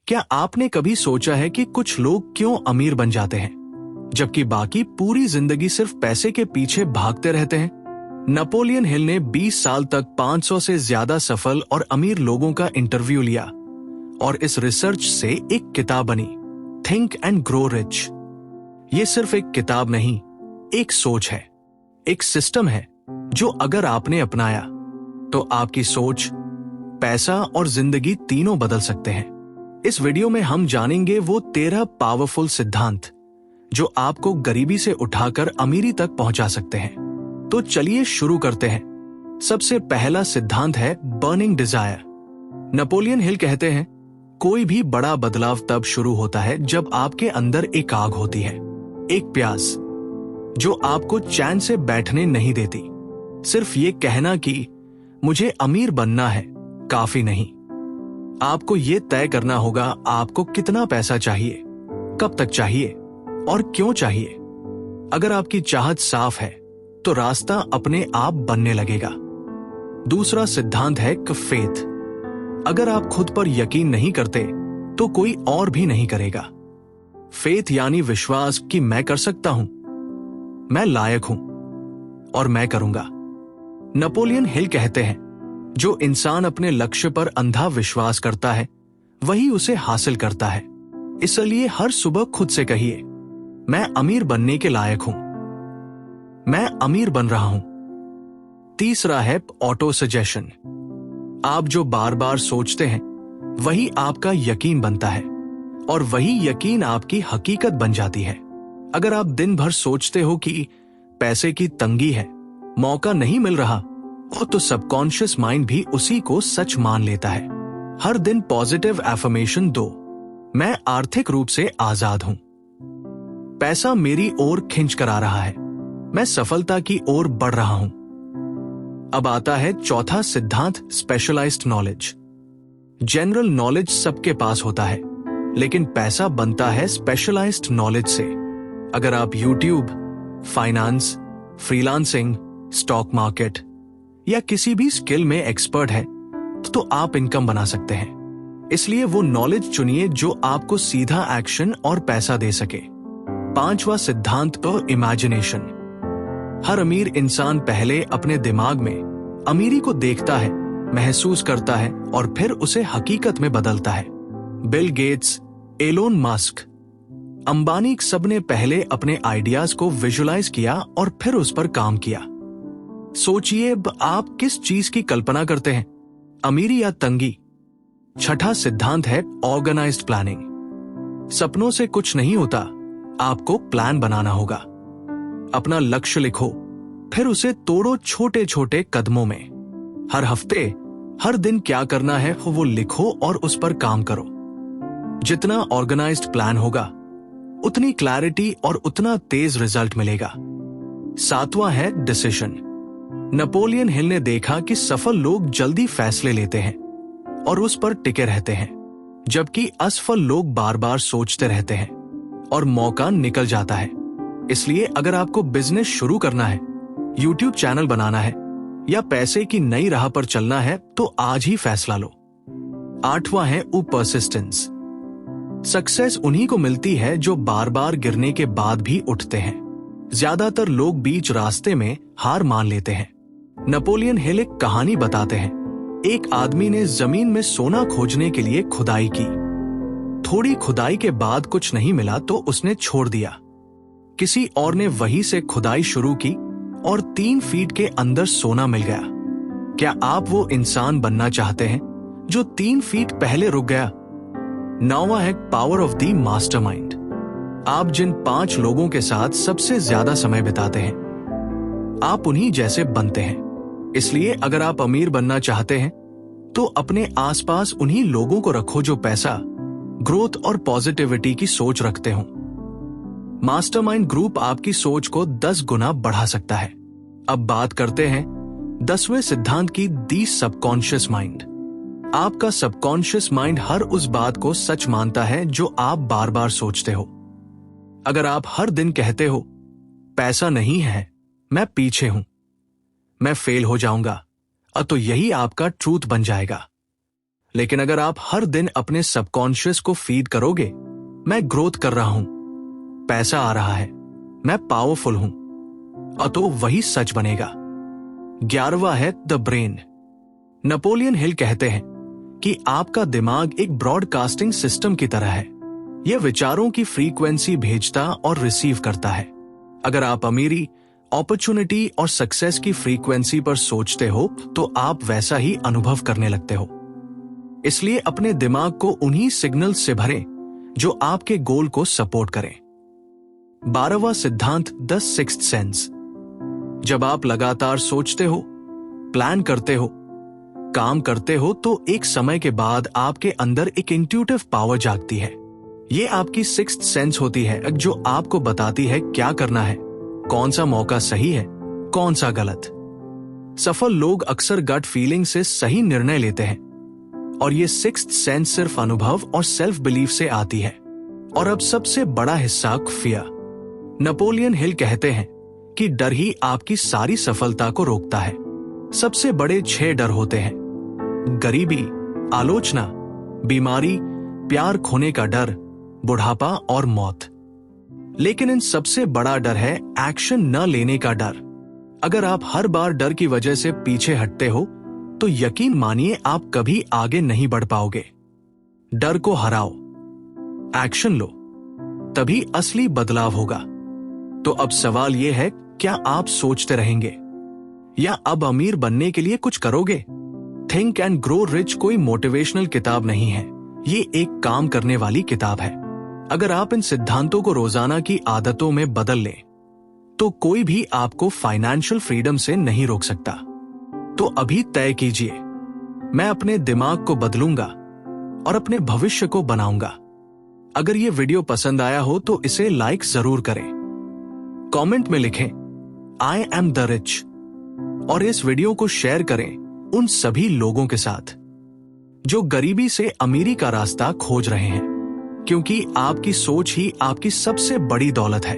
क्या आपने कभी सोचा है कि कुछ लोग क्यों अमीर बन जाते हैं जबकि बाकी पूरी जिंदगी सिर्फ पैसे के पीछे भागते रहते हैं? नेपोलियन हिल ने 20 साल तक 500 से ज्यादा सफल और अमीर लोगों का इंटरव्यू लिया और इस रिसर्च से एक किताब बनी, थिंक एंड ग्रो रिच। ये सिर्फ एक किताब नहीं, एक सोच है, एक सिस्टम है जो अगर आपने अपनाया तो आपकी सोच, पैसा और जिंदगी तीनों बदल सकते हैं। इस वीडियो में हम जानेंगे वो 13 पावरफुल सिद्धांत जो आपको गरीबी से उठाकर अमीरी तक पहुंचा सकते हैं। तो चलिए शुरू करते हैं। सबसे पहला सिद्धांत है बर्निंग डिजायर। नेपोलियन हिल कहते हैं, कोई भी बड़ा बदलाव तब शुरू होता है जब आपके अंदर एक आग होती है, एक प्यास जो आपको चैन से बैठने नहीं देती। सिर्फ ये कहना कि मुझे अमीर बनना है काफी नहीं। आपको ये तय करना होगा आपको कितना पैसा चाहिए, कब तक चाहिए और क्यों चाहिए। अगर आपकी चाहत साफ है तो रास्ता अपने आप बनने लगेगा। दूसरा सिद्धांत है फेथ। अगर आप खुद पर यकीन नहीं करते तो कोई और भी नहीं करेगा। फेथ यानी विश्वास कि मैं कर सकता हूं, मैं लायक हूं और मैं करूंगा। नेपोलियन हिल कहते हैं, जो इंसान अपने लक्ष्य पर अंधा विश्वास करता है वही उसे हासिल करता है। इसलिए हर सुबह खुद से कहिए, मैं अमीर बनने के लायक हूं, मैं अमीर बन रहा हूं। तीसरा है ऑटो सजेशन। आप जो बार बार सोचते हैं वही आपका यकीन बनता है और वही यकीन आपकी हकीकत बन जाती है। अगर आप दिन भर सोचते हो कि पैसे की तंगी है, मौका नहीं मिल रहा, तो सबकॉन्शियस माइंड भी उसी को सच मान लेता है। हर दिन पॉजिटिव एफर्मेशन दो, मैं आर्थिक रूप से आजाद हूं, पैसा मेरी ओर खिंच कर आ रहा है, मैं सफलता की ओर बढ़ रहा हूं। अब आता है चौथा सिद्धांत, स्पेशलाइज्ड नॉलेज। जनरल नॉलेज सबके पास होता है, लेकिन पैसा बनता है स्पेशलाइज्ड नॉलेज से। अगर आप YouTube, finance, freelancing, stock market या किसी भी स्किल में एक्सपर्ट है तो आप इनकम बना सकते हैं। इसलिए वो नॉलेज चुनिए जो आपको सीधा एक्शन और पैसा दे सके। पांचवा सिद्धांत पर इमेजिनेशन। हर अमीर इंसान पहले अपने दिमाग में अमीरी को देखता है, महसूस करता है और फिर उसे हकीकत में बदलता है। Bill Gates, Elon Musk, Ambani सबने पहले अपने आइडियाज को विजुलाइज किया और फिर उस पर काम किया। सोचिए आप किस चीज की कल्पना करते हैं, अमीरी या तंगी। छठा सिद्धांत है ऑर्गेनाइज्ड प्लानिंग। सपनों से कुछ नहीं होता, आपको प्लान बनाना होगा। अपना लक्ष्य लिखो, फिर उसे तोड़ो छोटे छोटे कदमों में। हर हफ्ते, हर दिन क्या करना है वो लिखो और उस पर काम करो। जितना ऑर्गेनाइज्ड प्लान होगा उतनी क्लैरिटी और उतना तेज रिजल्ट मिलेगा। सातवां है डिसीजन। नेपोलियन हिल ने देखा कि सफल लोग जल्दी फैसले लेते हैं और उस पर टिके रहते हैं, जबकि असफल लोग बार बार सोचते रहते हैं और मौका निकल जाता है। इसलिए अगर आपको बिजनेस शुरू करना है, यूट्यूब चैनल बनाना है या पैसे की नई राह पर चलना है तो आज ही फैसला लो। आठवां है परसिस्टेंस। सक्सेस उन्हीं को मिलती है जो बार बार गिरने के बाद भी उठते हैं। ज्यादातर लोग बीच रास्ते में हार मान लेते हैं। नेपोलियन हिल एक कहानी बताते हैं। एक आदमी ने जमीन में सोना खोजने के लिए खुदाई की। थोड़ी खुदाई के बाद कुछ नहीं मिला तो उसने छोड़ दिया। किसी और ने वहीं से खुदाई शुरू की और 3 फीट के अंदर सोना मिल गया। क्या आप वो इंसान बनना चाहते हैं जो 3 फीट पहले रुक गया? 9वां है पावर ऑफ द मास्टरमाइंड। आप जिन 5 लोगों के साथ सबसे ज्यादा समय बिताते हैं, आप उन्हीं जैसे बनते हैं। इसलिए अगर आप अमीर बनना चाहते हैं तो अपने आसपास उन्हीं लोगों को रखो जो पैसा, ग्रोथ और पॉजिटिविटी की सोच रखते हो। मास्टरमाइंड ग्रुप आपकी सोच को 10 गुना बढ़ा सकता है। अब बात करते हैं 10वें सिद्धांत की, दी सबकॉन्शियस माइंड। आपका सबकॉन्शियस माइंड हर उस बात को सच मानता है जो आप बार बार सोचते हो। अगर आप हर दिन कहते हो, पैसा नहीं है, मैं पीछे हूं, मैं फेल हो जाऊंगा, तो यही आपका ट्रूथ बन जाएगा। लेकिन अगर आप हर दिन अपने सबकॉन्शियस को फीड करोगे, मैं ग्रोथ कर रहा हूं, पैसा आ रहा है, मैं पावरफुल हूं, तो वही सच बनेगा। 11वां है द ब्रेन। नेपोलियन हिल कहते हैं कि आपका दिमाग एक ब्रॉडकास्टिंग सिस्टम की तरह है। यह विचारों की फ्रीक्वेंसी भेजता और रिसीव करता है। अगर आप अमीरी, अपॉर्चुनिटी और सक्सेस की फ्रीक्वेंसी पर सोचते हो तो आप वैसा ही अनुभव करने लगते हो। इसलिए अपने दिमाग को उन्हीं सिग्नल्स से भरें जो आपके गोल को सपोर्ट करें। 12वां सिद्धांत द सिक्स्थ सेंस। जब आप लगातार सोचते हो, प्लान करते हो, काम करते हो तो एक समय के बाद आपके अंदर एक इंट्यूटिव पावर जागती है। ये आपकी सिक्स्थ सेंस होती है जो आपको बताती है क्या करना है, कौन सा मौका सही है, कौन सा गलत। सफल लोग अक्सर गट फीलिंग से सही निर्णय लेते हैं और ये सिक्स्थ सेंस सिर्फ अनुभव और सेल्फ बिलीफ से आती है। और अब सबसे बड़ा हिस्सा फियर। नेपोलियन हिल कहते हैं कि डर ही आपकी सारी सफलता को रोकता है। सबसे बड़े 6 डर होते हैं: गरीबी, आलोचना, बीमारी, प्यार खोने का डर, बुढ़ापा और मौत। लेकिन इन सबसे बड़ा डर है एक्शन न लेने का डर। अगर आप हर बार डर की वजह से पीछे हटते हो तो यकीन मानिए आप कभी आगे नहीं बढ़ पाओगे। डर को हराओ, एक्शन लो, तभी असली बदलाव होगा। तो अब सवाल यह है, क्या आप सोचते रहेंगे या अब अमीर बनने के लिए कुछ करोगे? थिंक एंड ग्रो रिच कोई मोटिवेशनल किताब नहीं है, ये एक काम करने वाली किताब है। अगर आप इन सिद्धांतों को रोजाना की आदतों में बदल लें तो कोई भी आपको फाइनेंशियल फ्रीडम से नहीं रोक सकता। तो अभी तय कीजिए, मैं अपने दिमाग को बदलूंगा और अपने भविष्य को बनाऊंगा। अगर ये वीडियो पसंद आया हो तो इसे लाइक जरूर करें, कमेंट में लिखें आई एम द रिच और इस वीडियो को शेयर करें उन सभी लोगों के साथ जो गरीबी से अमीरी का रास्ता खोज रहे हैं, क्योंकि आपकी सोच ही आपकी सबसे बड़ी दौलत है।